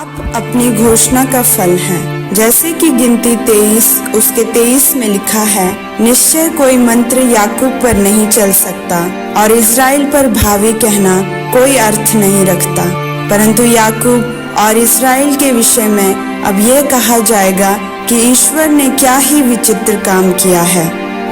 आप अपनी घोषणा का फल हैं। जैसे कि गिनती 23 उसके 23 में लिखा है, निश्चय कोई मंत्र याकूब पर नहीं चल सकता और इज़राइल पर भावी कहना कोई अर्थ नहीं रखता, परंतु याकूब और इज़राइल के विषय में अब यह कहा जाएगा कि ईश्वर ने क्या ही विचित्र काम किया है।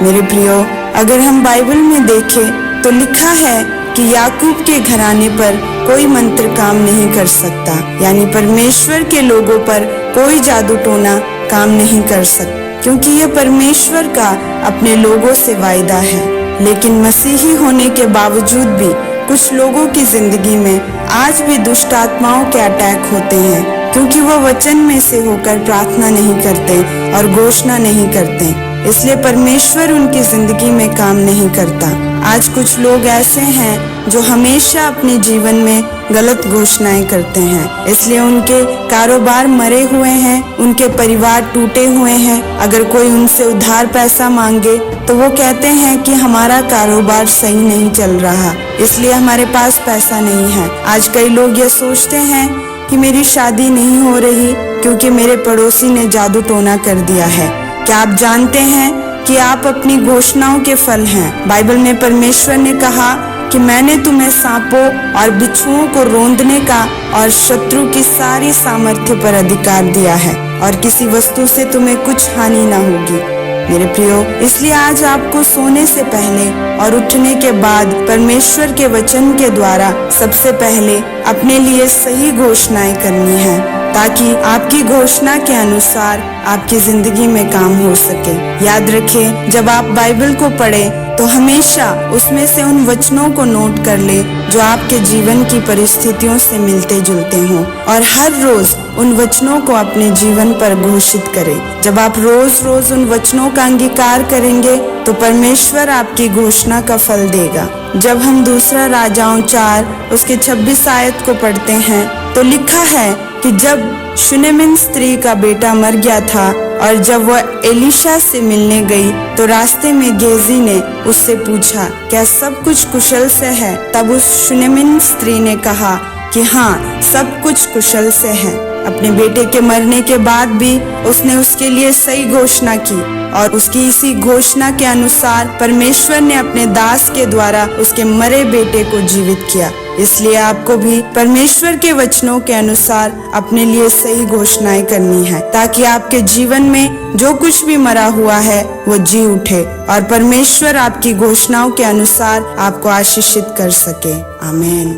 मेरे प्रियो, अगर हम बाइबल में देखें तो लिखा है कि याकूब के घराने पर कोई मंत्र काम नहीं कर सकता, यानी परमेश्वर के लोगों पर कोई जादू टोना काम नहीं कर सकता, क्योंकि यह परमेश्वर का अपने लोगों से वायदा है। लेकिन मसीही होने के बावजूद भी कुछ लोगों की जिंदगी में आज भी दुष्ट आत्माओं के अटैक होते हैं, क्योंकि वह वचन में से होकर प्रार्थना नहीं करते और घोषणा नहीं करते, इसलिए परमेश्वर उनकी जिंदगी में काम नहीं करता। आज कुछ लोग ऐसे हैं जो हमेशा अपने जीवन में गलत घोषणाएं करते हैं, इसलिए उनके कारोबार मरे हुए हैं, उनके परिवार टूटे हुए हैं। अगर कोई उनसे उधार पैसा मांगे तो वो कहते हैं कि हमारा कारोबार सही नहीं चल रहा, इसलिए हमारे पास पैसा नहीं है। आज कई लोग ये सोचते हैं कि मेरी शादी नहीं हो रही क्योंकि मेरे पड़ोसी ने जादू टोना कर दिया है। क्या आप जानते हैं कि आप अपनी घोषणाओं के फल हैं? बाइबल में परमेश्वर ने कहा कि मैंने तुम्हें सांपों और बिच्छुओं को रौंदने का और शत्रु की सारी सामर्थ्य पर अधिकार दिया है और किसी वस्तु से तुम्हें कुछ हानि ना होगी। मेरे प्रियो, इसलिए आज आपको सोने से पहले और उठने के बाद परमेश्वर के वचन के द्वारा सबसे पहले अपने लिए सही घोषणाएं करनी है, ताकि आपकी घोषणा के अनुसार आपकी जिंदगी में काम हो सके। याद रखें, जब आप बाइबल को पढ़ें तो हमेशा उसमें से उन वचनों को नोट कर ले जो आपके जीवन की परिस्थितियों से मिलते जुलते हों, और हर रोज उन वचनों को अपने जीवन पर घोषित करें। जब आप रोज रोज उन वचनों का अंगीकार करेंगे तो परमेश्वर आपकी घोषणा का फल देगा। जब हम दूसरा राजाओं 4 उसके 26 आयत को पढ़ते हैं तो लिखा है कि जब शुनेमिन स्त्री का बेटा मर गया था और जब वह एलीशा से मिलने गई तो रास्ते में गेजी ने उससे पूछा, क्या सब कुछ कुशल से है? तब उस शुनेमिन स्त्री ने कहा कि हाँ, सब कुछ कुशल से है। अपने बेटे के मरने के बाद भी उसने उसके लिए सही घोषणा की और उसकी इसी घोषणा के अनुसार परमेश्वर ने अपने दास के द्वारा उसके मरे बेटे को जीवित किया। इसलिए आपको भी परमेश्वर के वचनों के अनुसार अपने लिए सही घोषणाएं करनी है, ताकि आपके जीवन में जो कुछ भी मरा हुआ है वो जी उठे और परमेश्वर आपकी घोषणाओं के अनुसार आपको आशीषित कर सके। आमीन।